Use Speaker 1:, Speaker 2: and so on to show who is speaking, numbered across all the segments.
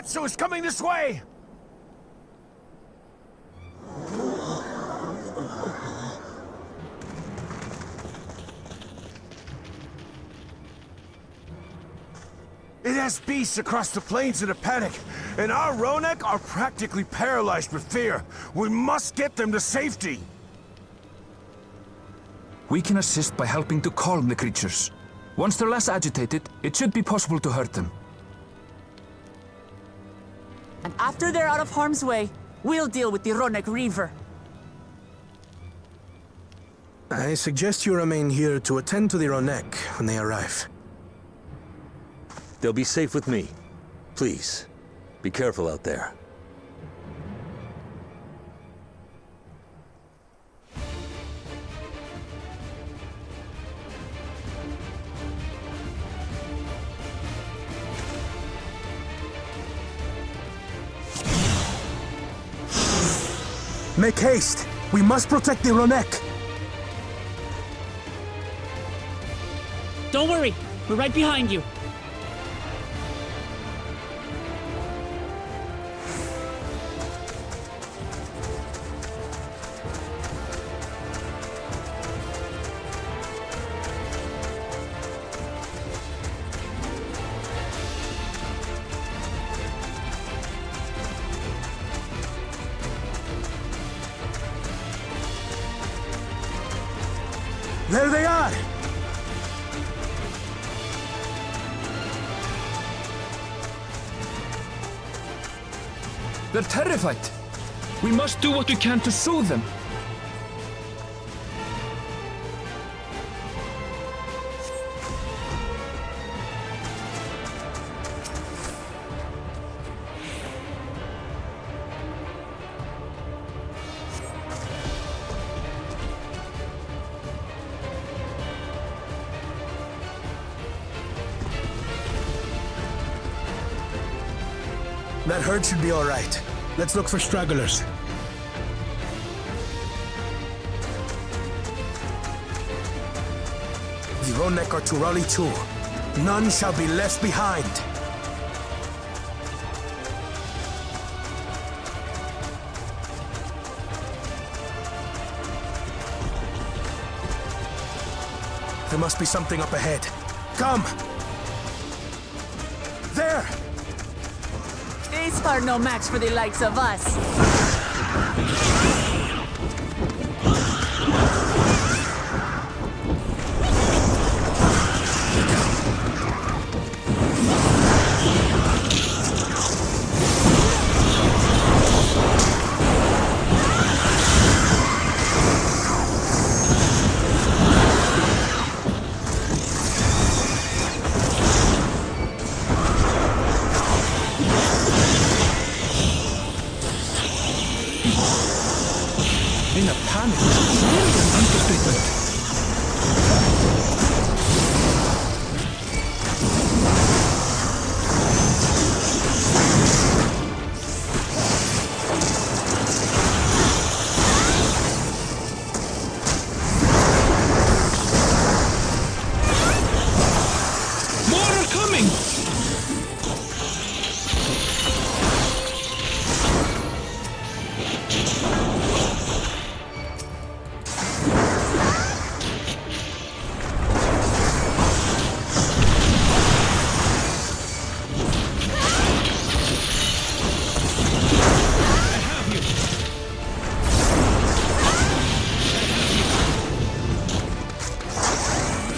Speaker 1: So it's coming this way! It has beasts across the plains in a panic, and our Ronek are practically paralyzed with fear. We must get them to safety!
Speaker 2: We can assist by helping to calm the creatures. Once they're less agitated, it should be possible to hurt them.
Speaker 3: And after they're out of harm's way, we'll deal with the Ronek Reaver.
Speaker 4: I suggest you remain here to attend to the Ronek when they arrive.
Speaker 5: They'll be safe with me. Please, be careful out there.
Speaker 4: Make haste! We must protect the Ronek!
Speaker 6: Don't worry, we're right behind you.
Speaker 4: There they are!
Speaker 2: They're terrified. We must do what we can to soothe them.
Speaker 4: That herd should be all right. Let's look for stragglers. The Ronek are to rally too. None shall be left behind. There must be something up ahead. Come! There!
Speaker 3: Enemies are no match for the likes of us.
Speaker 2: In a panic. Really an understatement. More are coming!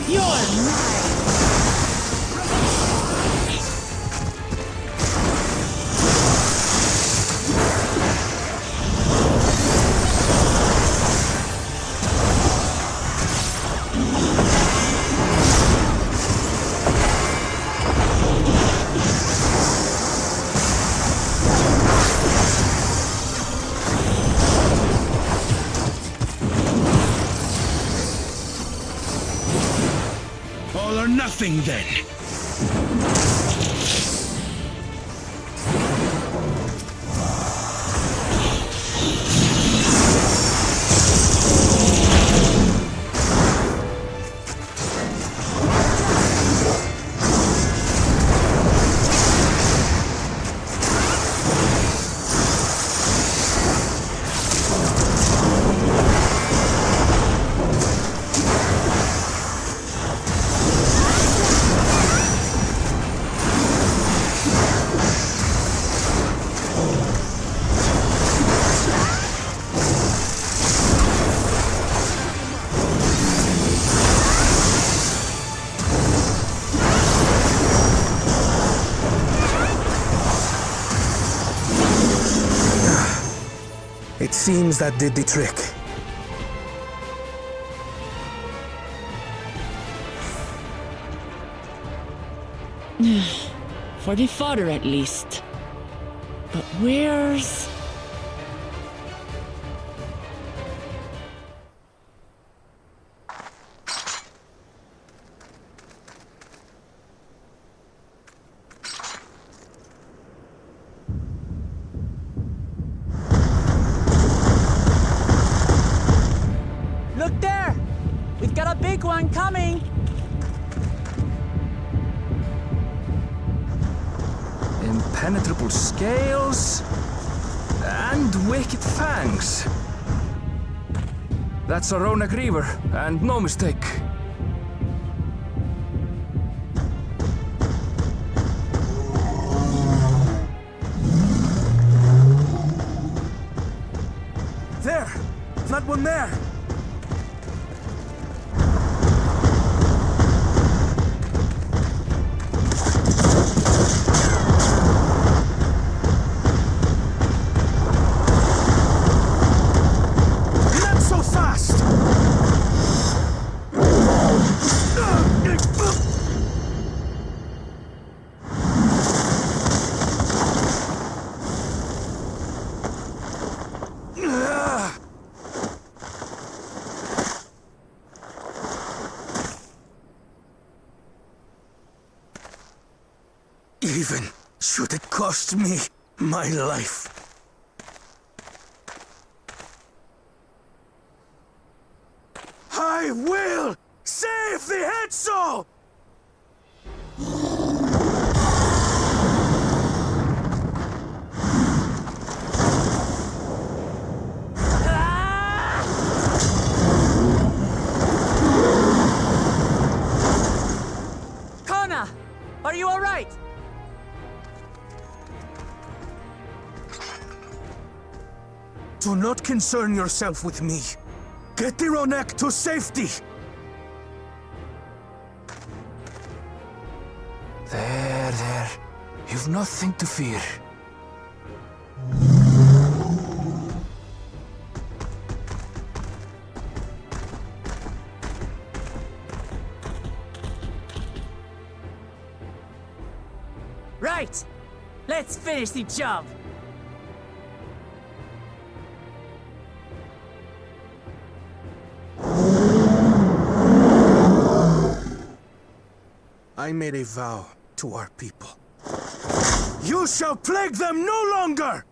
Speaker 6: You're mine.
Speaker 1: All or nothing, then.
Speaker 4: It seems that did the trick.
Speaker 6: For the fodder, at least. But where's...
Speaker 3: Look there! We've got a big one coming!
Speaker 2: Impenetrable scales and wicked fangs. That's a Ronak Reaver, and no mistake.
Speaker 4: There! Not one there!
Speaker 1: Not so fast!
Speaker 4: Even should it cost me my life.
Speaker 1: I will save the head soul!
Speaker 3: Kona! Are you alright?
Speaker 4: Do not concern yourself with me. Get the Ronek to safety!
Speaker 2: There. You've nothing to fear.
Speaker 3: Right! Let's finish the job!
Speaker 4: I made a vow to our people. You shall plague them no longer!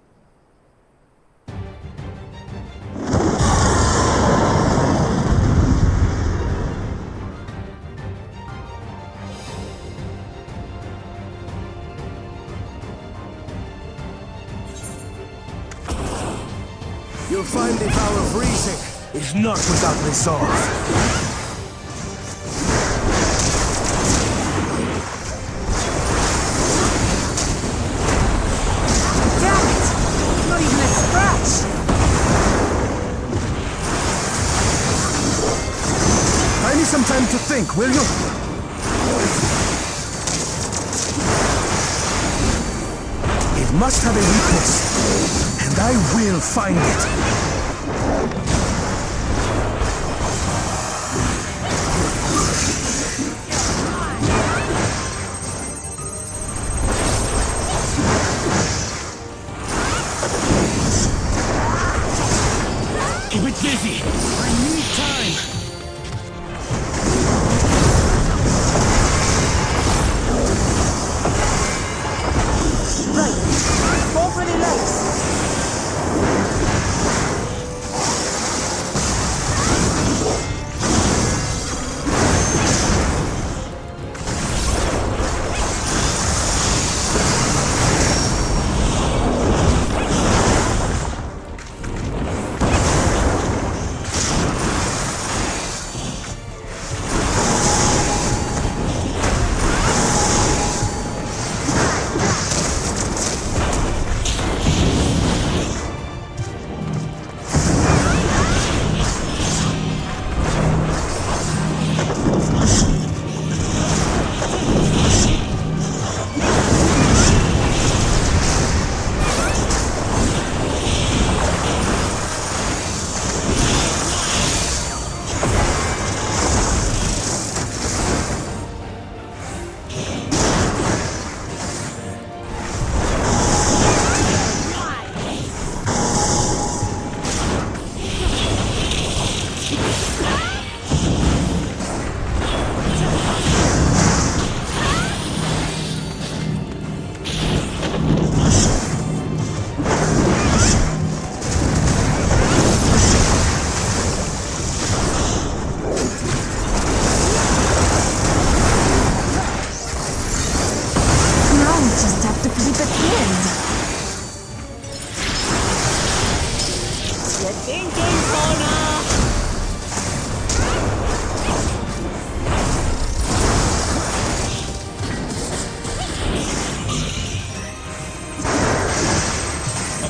Speaker 4: You'll find the power of reason is not without resolve. Some time to think, will you? It must have a weakness, and I will find it.
Speaker 1: Keep it busy. I need time.
Speaker 3: Go for the legs!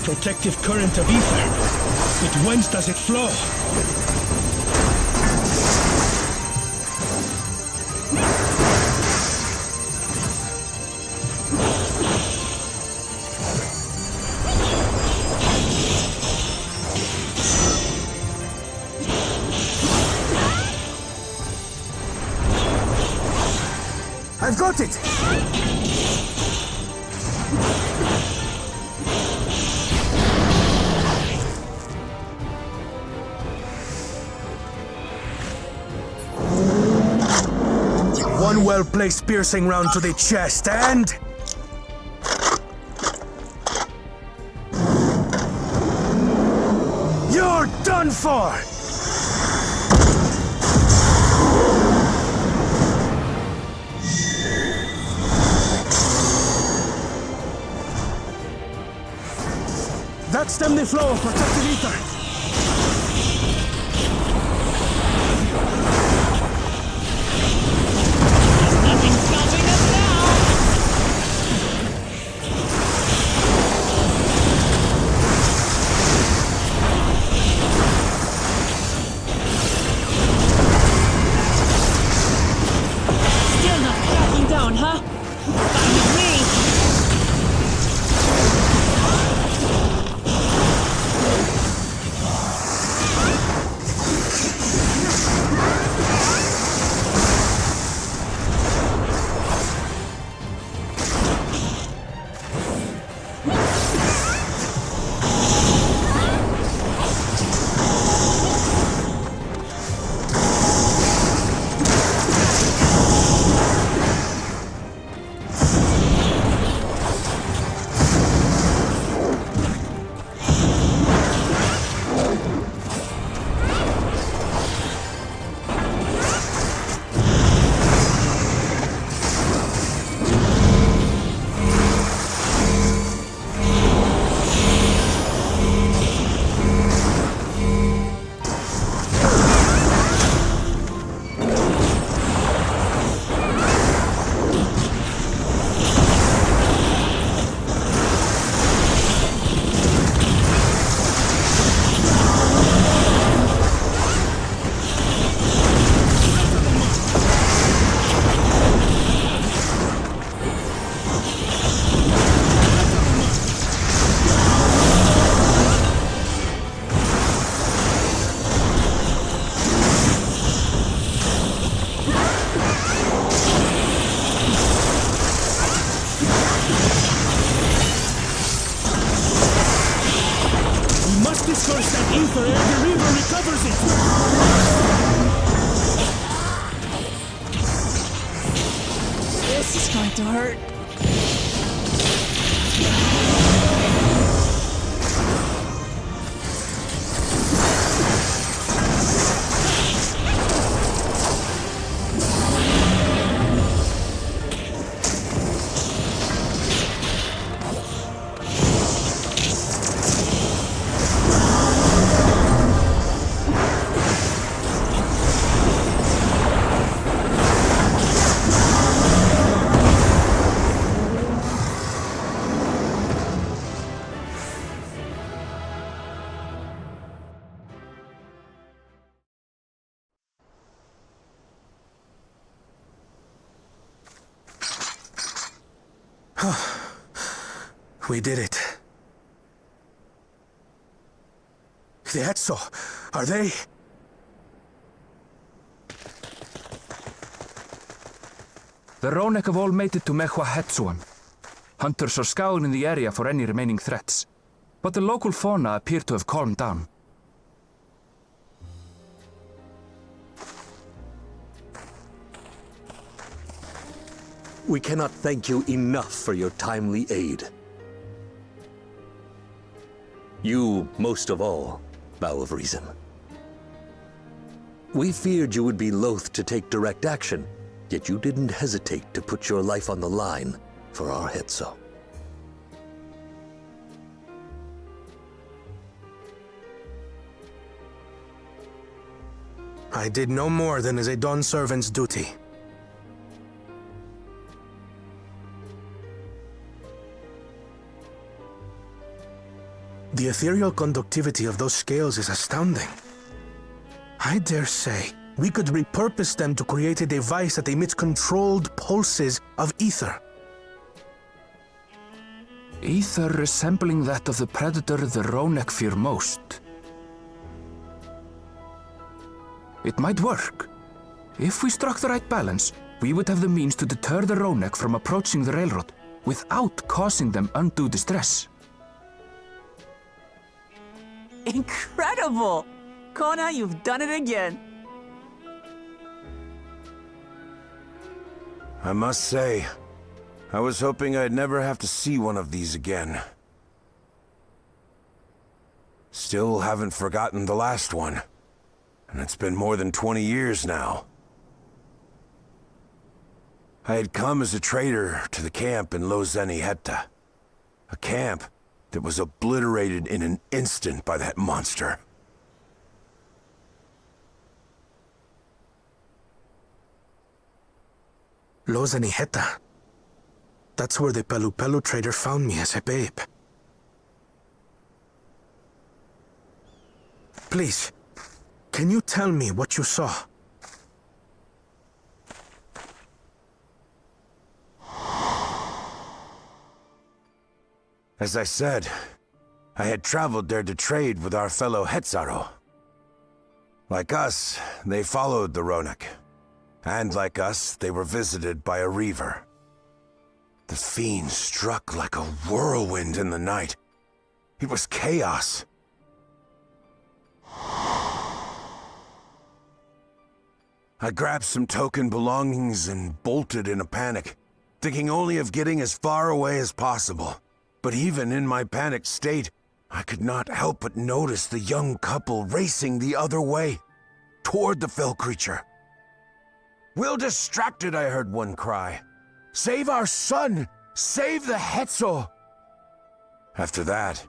Speaker 1: Protective current of ether. But whence does it flow?
Speaker 4: I've got it! One well-placed piercing round to the chest, and... You're done for! That stemmed the flow of protective ether. transfers that ether and the river recovers it!
Speaker 3: This is going to hurt.
Speaker 4: We did it. The Etso, are they?
Speaker 2: The Ronek have all made it to Mehwa Hetsuan. Hunters are scouring the area for any remaining threats, but the local fauna appear to have calmed down.
Speaker 5: We cannot thank you enough for your timely aid. You, most of all, Bow of Reason. We feared you would be loath to take direct action, yet you didn't hesitate to put your life on the line for our Hetso.
Speaker 4: I did no more than is a Dawn servant's duty. The ethereal conductivity of those scales is astounding. I dare say we could repurpose them to create a device that emits controlled pulses of ether.
Speaker 2: Ether resembling that of the predator the Ronek fear most. It might work. If we struck the right balance, we would have the means to deter the Ronek from approaching the railroad without causing them undue distress.
Speaker 3: Incredible! Kona, you've done it again.
Speaker 1: I must say, I was hoping I'd never have to see one of these again. Still haven't forgotten the last one. And it's been more than 20 years now. I had come as a trader to the camp in Lozeni Hetta. A camp that was obliterated in an instant by that monster.
Speaker 4: Lozeni Hetta. That's where the Pelu Pelu trader found me as a babe. Please, can you tell me what you saw?
Speaker 1: As I said, I had traveled there to trade with our fellow Hetzaro. Like us, they followed the Ronek. And like us, they were visited by a reaver. The fiend struck like a whirlwind in the night. It was chaos. I grabbed some token belongings and bolted in a panic, thinking only of getting as far away as possible. But even in my panicked state, I could not help but notice the young couple racing the other way, toward the fell creature. "We're distracted," I heard one cry. "Save our son! Save the Hetso!" After that,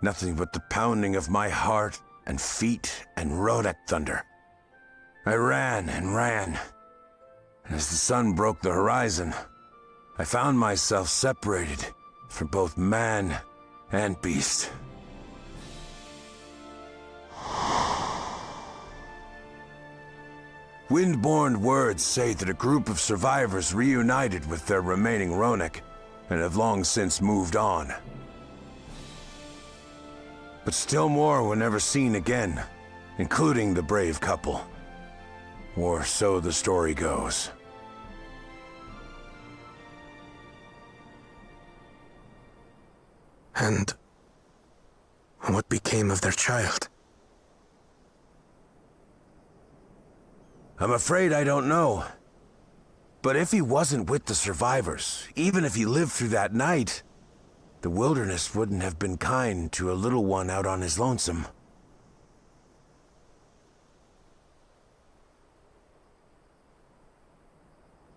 Speaker 1: nothing but the pounding of my heart and feet and Ronek thunder. I ran and ran, and as the sun broke the horizon, I found myself separated from both man and beast. Windborne words say that a group of survivors reunited with their remaining Ronek and have long since moved on. But still more were never seen again, including the brave couple. Or so the story goes.
Speaker 4: And What became of their child?
Speaker 1: I'm afraid I don't know. But if he wasn't with the survivors, even if he lived through that night, the wilderness wouldn't have been kind to a little one out on his lonesome.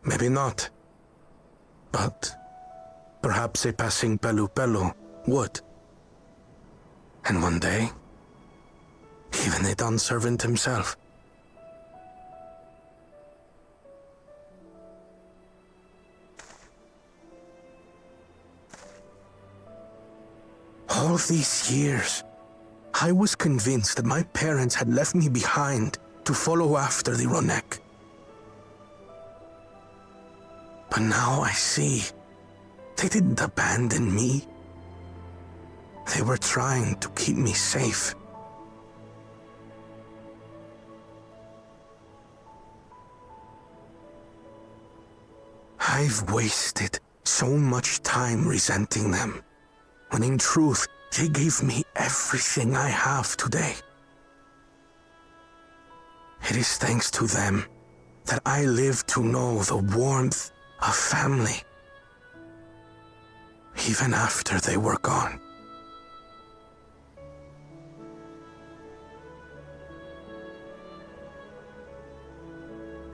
Speaker 4: Maybe not. But perhaps a passing Pelu would. And one day, even a Dawn servant himself. All these years, I was convinced that my parents had left me behind to follow after the Ronek. But now I see, they didn't abandon me. They were trying to keep me safe. I've wasted so much time resenting them, when in truth, they gave me everything I have today. It is thanks to them that I live to know the warmth of family, even after they were gone.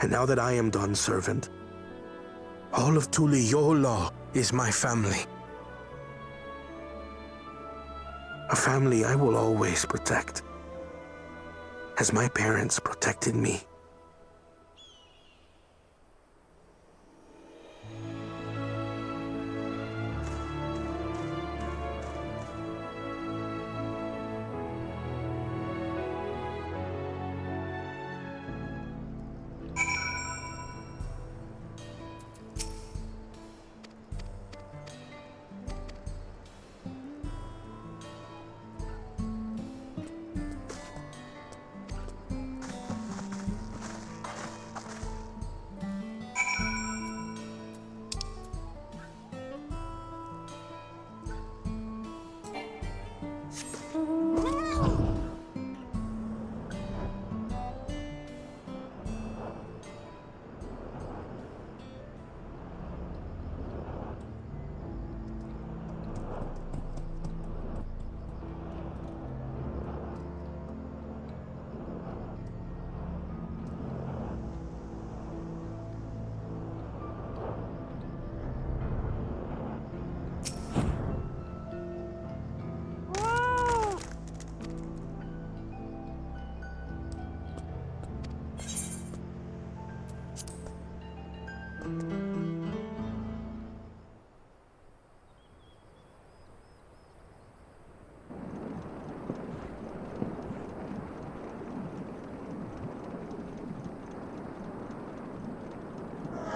Speaker 4: And now that I am Dawn's servant, all of Tuliyola is my family. A family I will always protect, as my parents protected me.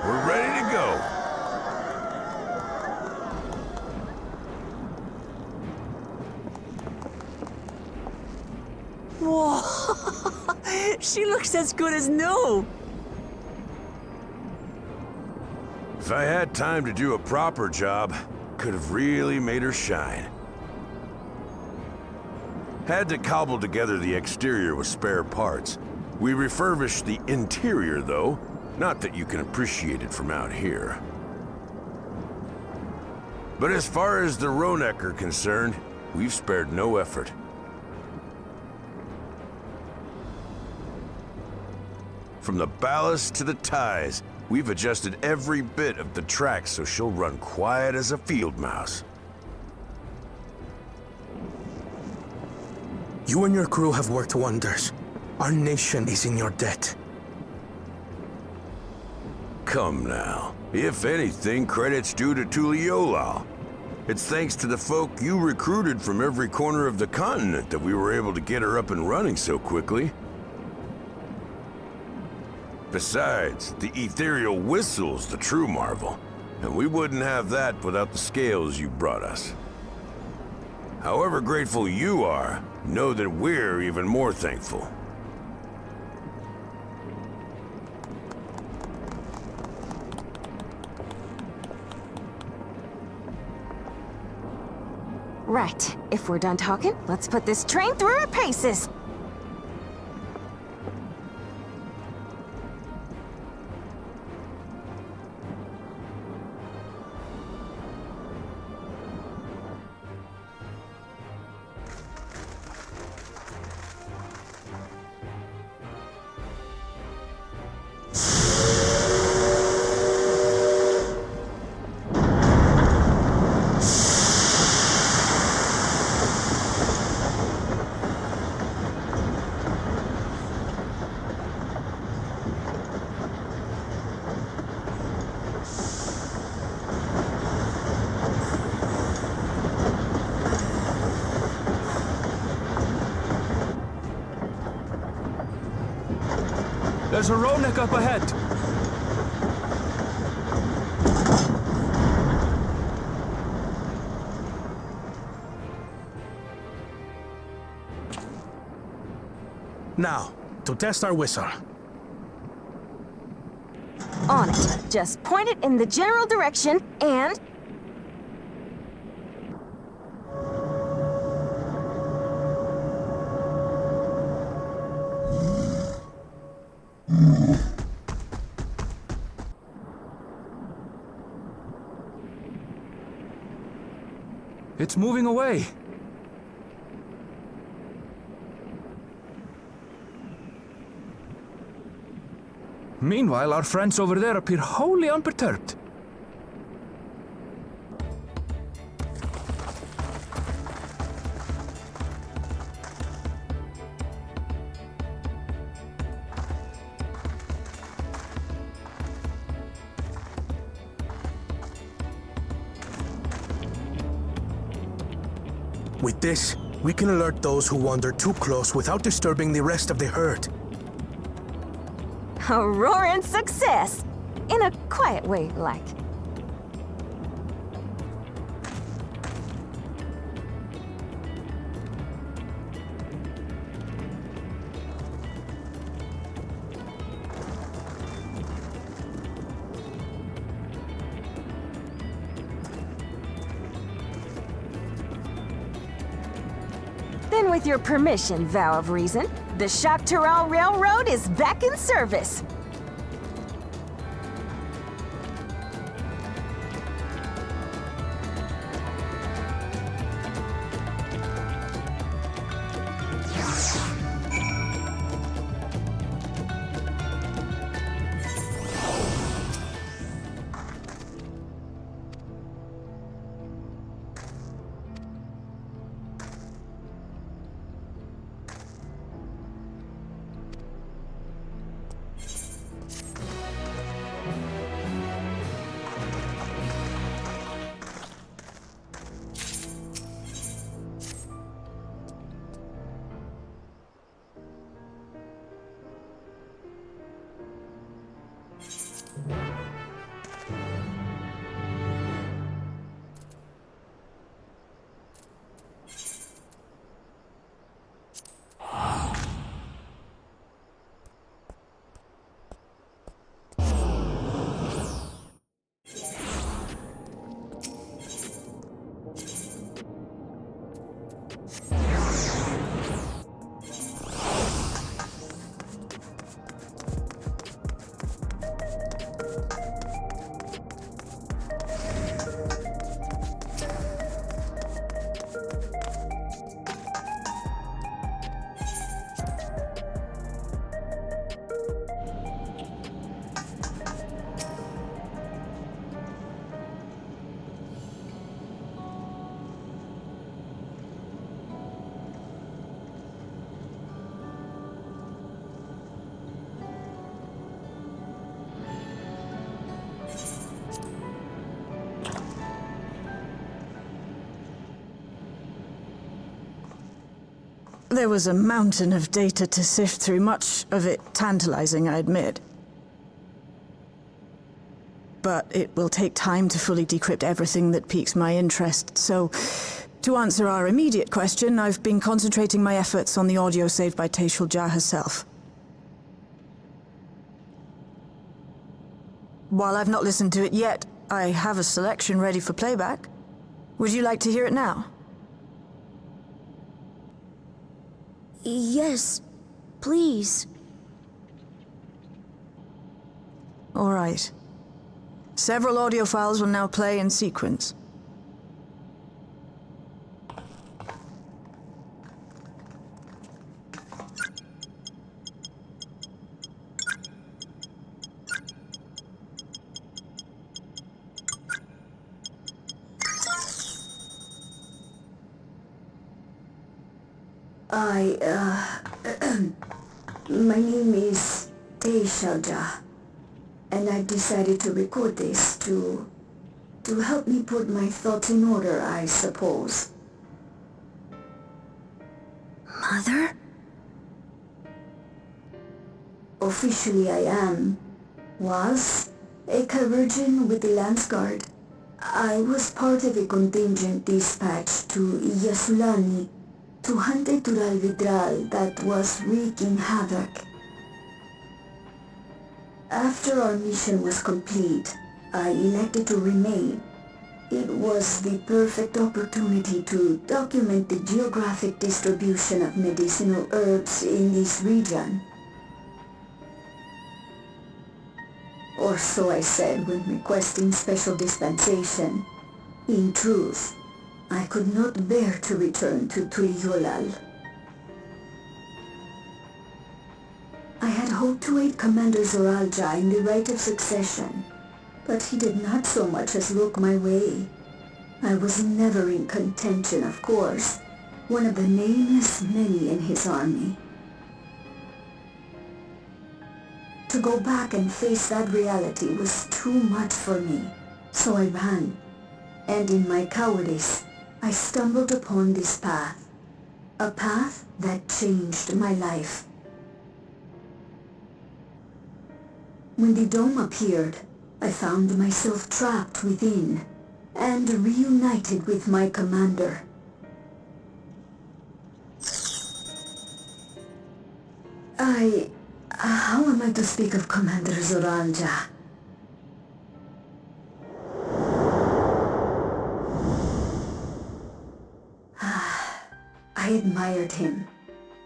Speaker 1: We're ready to go.
Speaker 3: Whoa! She looks as good as new.
Speaker 1: If I had time to do a proper job, could have really made her shine. Had to cobble together the exterior with spare parts. We refurbished the interior, though. Not that you can appreciate it from out here. But as far as the Ronek are concerned, we've spared no effort. From the ballast to the ties, we've adjusted every bit of the track so she'll run quiet as a field mouse.
Speaker 4: You and your crew have worked wonders. Our nation is in your debt.
Speaker 1: Come now. If anything, credit's due to Tuliyola. It's thanks to the folk you recruited from every corner of the continent that we were able to get her up and running so quickly. Besides, the ethereal whistle's the true marvel, and we wouldn't have that without the scales you brought us. However grateful you are, know that we're even more thankful.
Speaker 7: Right, if we're done talking, let's put this train through our paces.
Speaker 2: There's a Ronek up ahead.
Speaker 4: Now, to test our whistle.
Speaker 7: On it. Just point it in the general direction and...
Speaker 2: It's moving away. Meanwhile, our friends over there appear wholly unperturbed.
Speaker 4: With this, we can alert those who wander too close without disturbing the rest of the herd.
Speaker 7: A roaring success! In a quiet way, like. Then with your permission, Vow of Reason, the Shaktaral Railroad is back in service.
Speaker 3: There was a mountain of data to sift through, much of it tantalizing, I admit. But it will take time to fully decrypt everything that piques my interest, so to answer our immediate question, I've been concentrating my efforts on the audio saved by Tashul Jah herself. While I've not listened to it yet, I have a selection ready for playback. Would you like to hear it now?
Speaker 8: Yes, please.
Speaker 3: All right. Several audio files will now play in sequence.
Speaker 8: My name is Teishalja, and I've decided to record this to help me put my thoughts in order, I suppose. Mother? Officially I was a Virgin with the Lance Guard. I was part of a contingent dispatched to Yasulani to hunt a Tural Vidral that was wreaking havoc. After our mission was complete, I elected to remain. It was the perfect opportunity to document the geographic distribution of medicinal herbs in this region. Or so I said when requesting special dispensation. In truth, I could not bear to return to Tuliolal. I had hoped to aid Commander Zoralja in the right of succession, but he did not so much as look my way. I was never in contention, of course, one of the nameless many in his army. To go back and face that reality was too much for me, so I ran, and in my cowardice, I stumbled upon this path, a path that changed my life. When the dome appeared, I found myself trapped within and reunited with my commander. How am I to speak of Commander Zoralja? I admired him.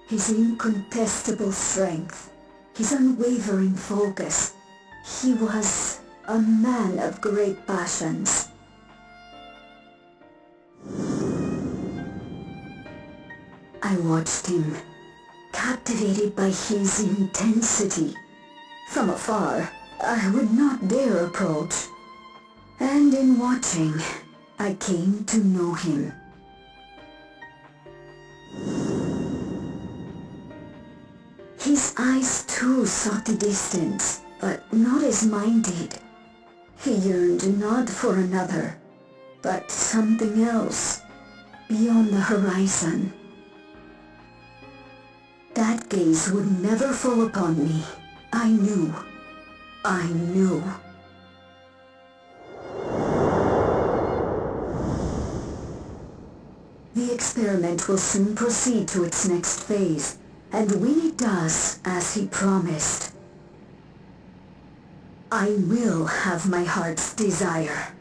Speaker 8: His incontestable strength, his unwavering focus. He was a man of great passions. I watched him, captivated by his intensity. From afar, I would not dare approach. And in watching, I came to know him. His eyes too sought the distance, but not as mine did. He yearned not for another, but something else, beyond the horizon. That gaze would never fall upon me. I knew. The experiment will soon proceed to its next phase, and when it does, as he promised, I will have my heart's desire.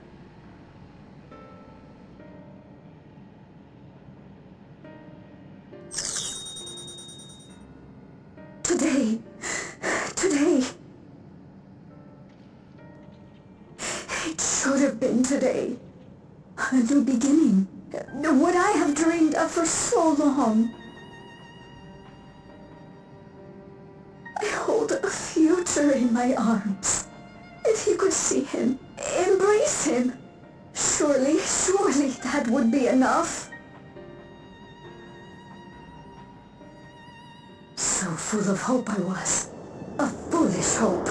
Speaker 8: Today, it should have been today. A new beginning, what I have dreamed of for so long. I hold a future in my arms. If you could see him, embrace him, surely that would be enough. So full of hope I was. A foolish hope.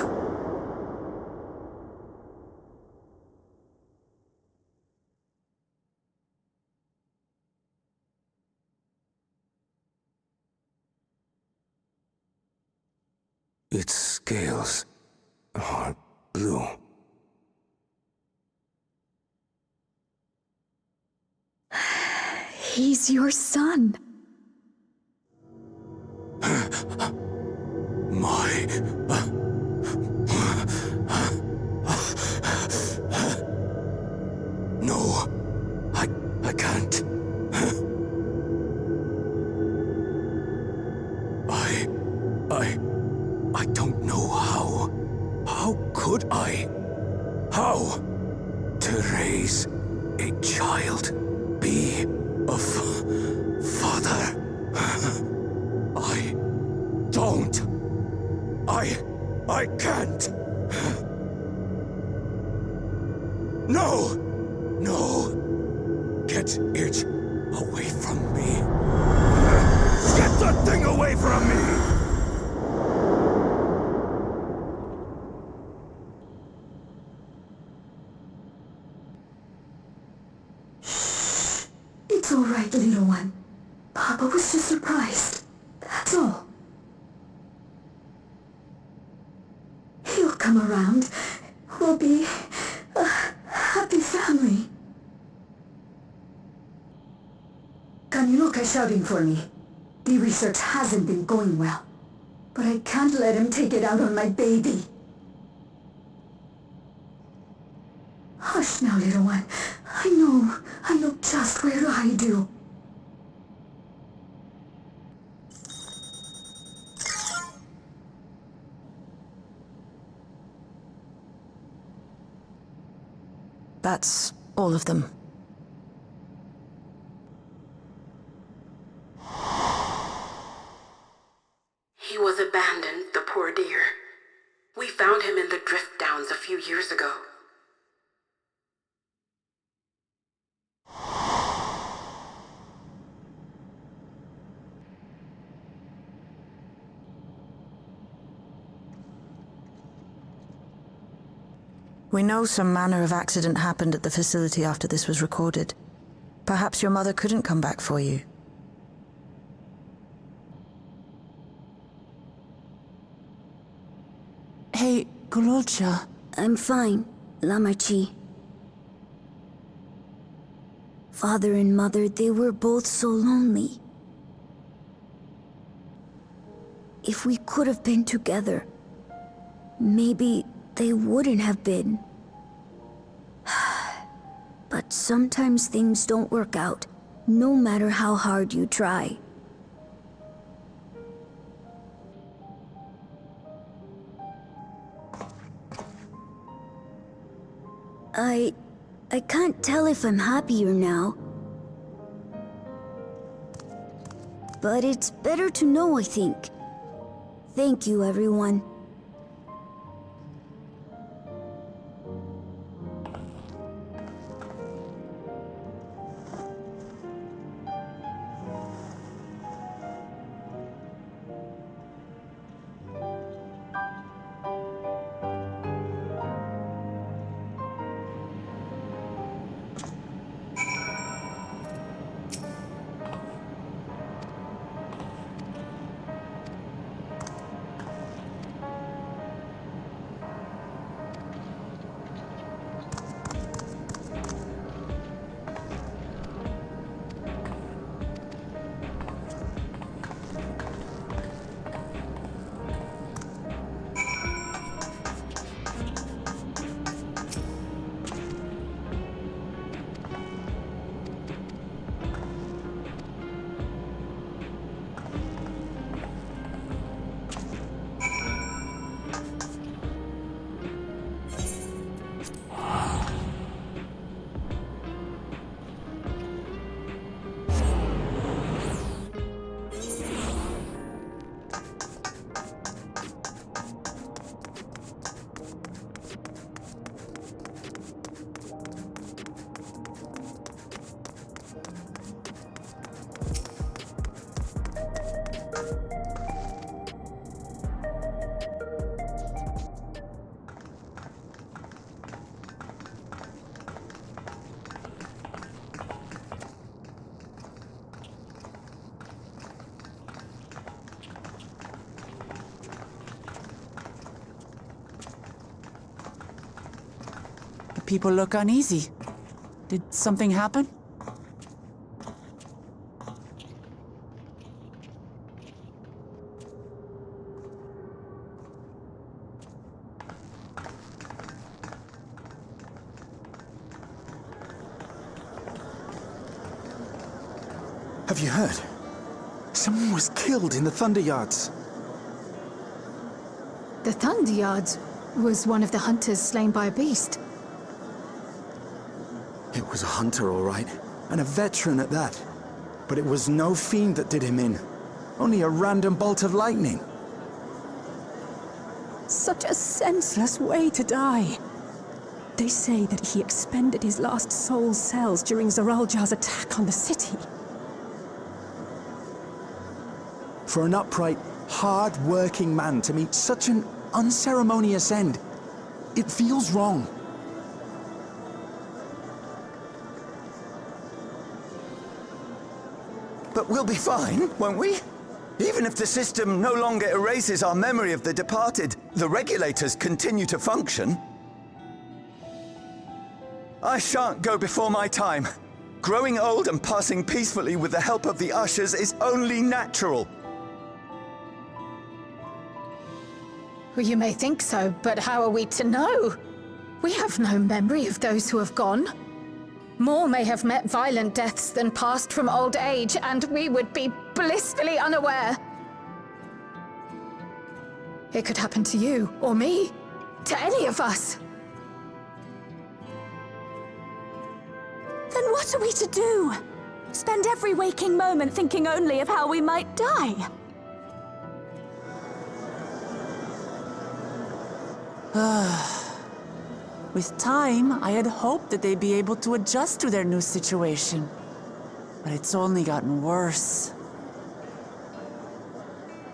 Speaker 1: Its scales are blue.
Speaker 8: He's your son.
Speaker 1: My... No, I can't. could I? How? To raise a child, be a father. I don't. I can't. No! No! Get it away from me. Get the thing away from me!
Speaker 8: It's all right, little one. Papa was just surprised. That's all. He'll come around. We'll be a happy family. Can you look at shouting for me? The research hasn't been going well. But I can't let him take it out on my baby. Hush now, little one. I know just where to hide you.
Speaker 3: That's all of them.
Speaker 9: He was abandoned, the poor dear. We found him in the drift downs a few years ago.
Speaker 3: We know some manner of accident happened at the facility after this was recorded. Perhaps your mother couldn't come back for you.
Speaker 6: Hey, Gololcha.
Speaker 8: I'm fine, Lamachi. Father and Mother, they were both so lonely. If we could have been together, maybe they wouldn't have been. But sometimes things don't work out, no matter how hard you try. I can't tell if I'm happier now. But it's better to know, I think. Thank you, everyone.
Speaker 6: People look uneasy. Did something happen?
Speaker 10: Have you heard? Someone was killed in the Thunder Yards.
Speaker 3: The Thunder Yards?
Speaker 11: was one of the hunters slain by a beast.
Speaker 10: It was a hunter, all right, and a veteran at that. But it was no fiend that did him in. Only a random bolt of lightning.
Speaker 3: Such a senseless way to die. They say that he expended his last soul cells during Zoraljar's attack on the city.
Speaker 10: For an upright, hard-working man to meet such an unceremonious end, it feels wrong.
Speaker 12: But we'll be fine, won't we? Even if the system no longer erases our memory of the departed, the regulators continue to function. I shan't go before my time. Growing old and passing peacefully with the help of the ushers is only natural.
Speaker 11: Well, you may think so, but how are we to know? We have no memory of those who have gone. More may have met violent deaths than passed from old age, and we would be blissfully unaware. It could happen to you, or me, to any of us.
Speaker 3: Then what are we to do? Spend every waking moment thinking only of how we might die?
Speaker 13: With time, I had hoped that they'd be able to adjust to their new situation. But it's only gotten worse.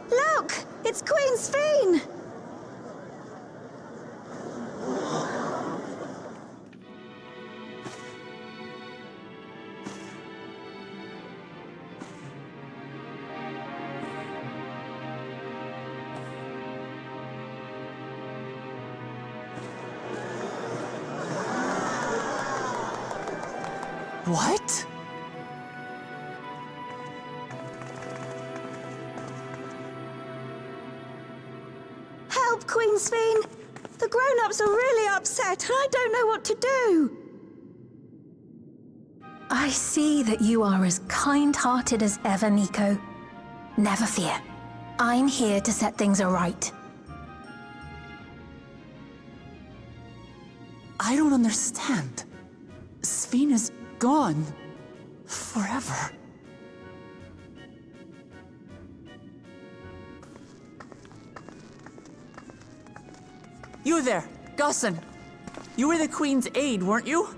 Speaker 3: Look! It's Queen Sphene!
Speaker 13: What?
Speaker 3: Help, Queen Sphene! The grown-ups are really upset, and I don't know what to do!
Speaker 11: I see that you are as kind-hearted as ever, Nico. Never fear. I'm here to set things aright.
Speaker 13: I don't understand. Sphene is gone. Forever. You there, Gusson. You were the Queen's aide, weren't you?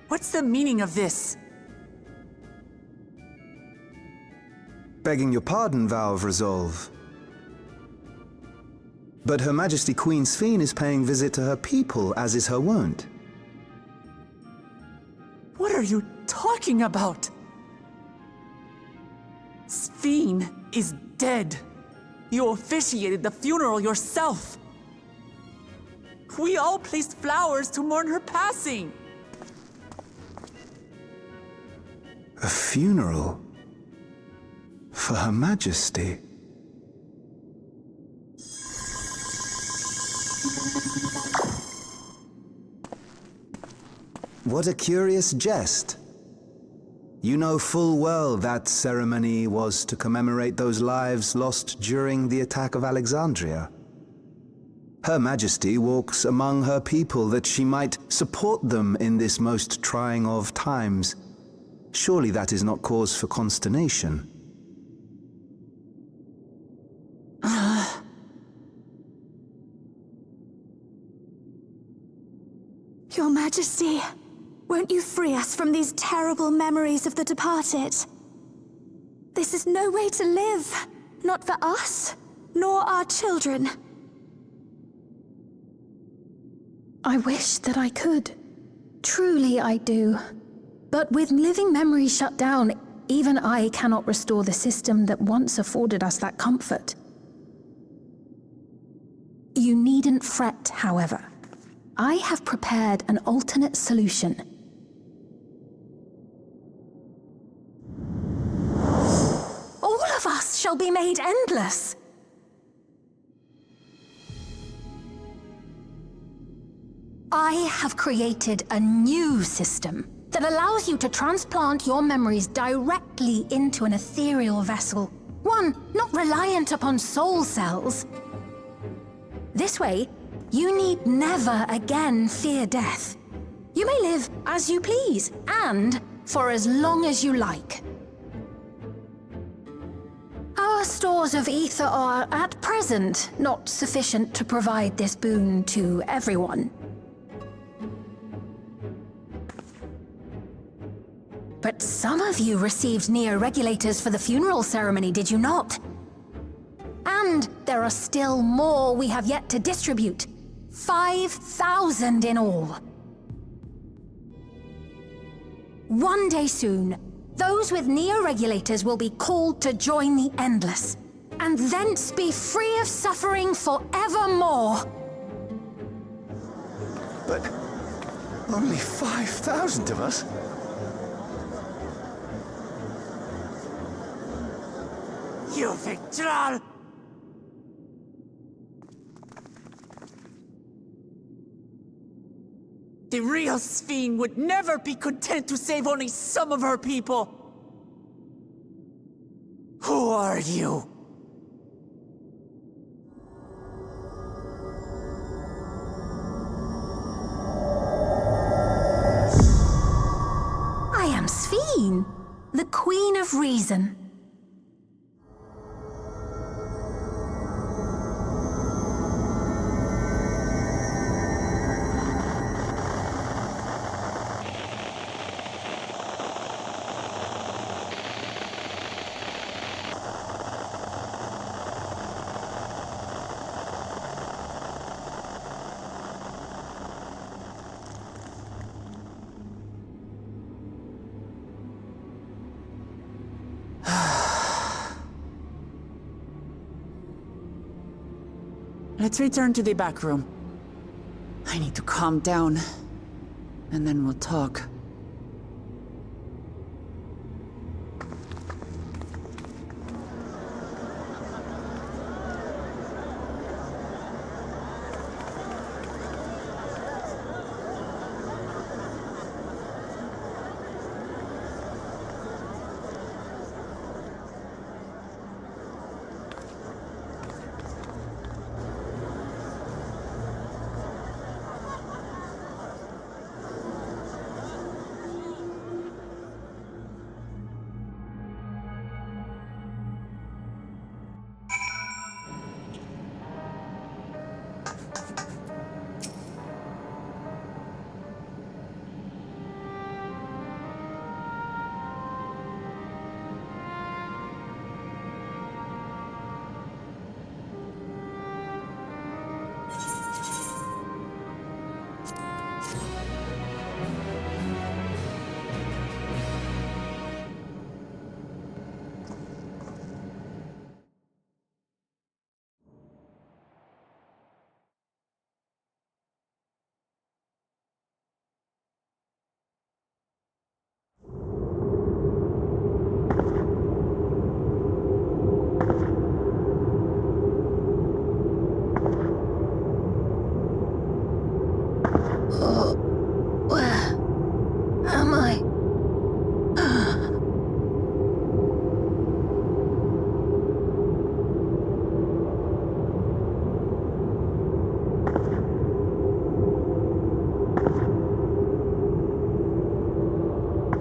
Speaker 13: What's the meaning of this?
Speaker 14: Begging your pardon, Vow of Resolve. But Her Majesty Queen Sphene is paying visit to her people, as is her wont.
Speaker 13: What are you talking about? Sphene is dead. You officiated the funeral yourself. We all placed flowers to mourn her passing.
Speaker 14: A funeral? For Her Majesty? What a curious jest. You know full well that ceremony was to commemorate those lives lost during the attack of Alexandria. Her Majesty walks among her people that she might support them in this most trying of times. Surely that is not cause for consternation.
Speaker 3: Your Majesty, won't you free us from these terrible memories of the departed? This is no way to live, not for us, nor our children.
Speaker 11: I wish that I could. Truly I do. But with living memories shut down, even I cannot restore the system that once afforded us that comfort. You needn't fret, however. I have prepared an alternate solution. All of us shall be made endless. I have created a new system that allows you to transplant your memories directly into an ethereal vessel. One not reliant upon soul cells.
Speaker 15: This way, you need never again fear death. You may live as you please, and for as long as you like. Our stores of ether are, at present, not sufficient to provide this boon to everyone. But some of you received neo-regulators for the funeral ceremony, did you not? And there are still more we have yet to distribute. 5,000 in all. One day soon, those with neo-regulators will be called to join the Endless, and thence be free of suffering forevermore.
Speaker 12: But only 5,000 of us?
Speaker 13: You Victral! The real Sphene would never be content to save only some of her people. Who are you?
Speaker 15: I am Sphene, the Queen of Reason.
Speaker 13: Let's return to the back room. I need to calm down, and then we'll talk.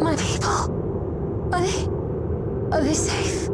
Speaker 13: My people, are they safe?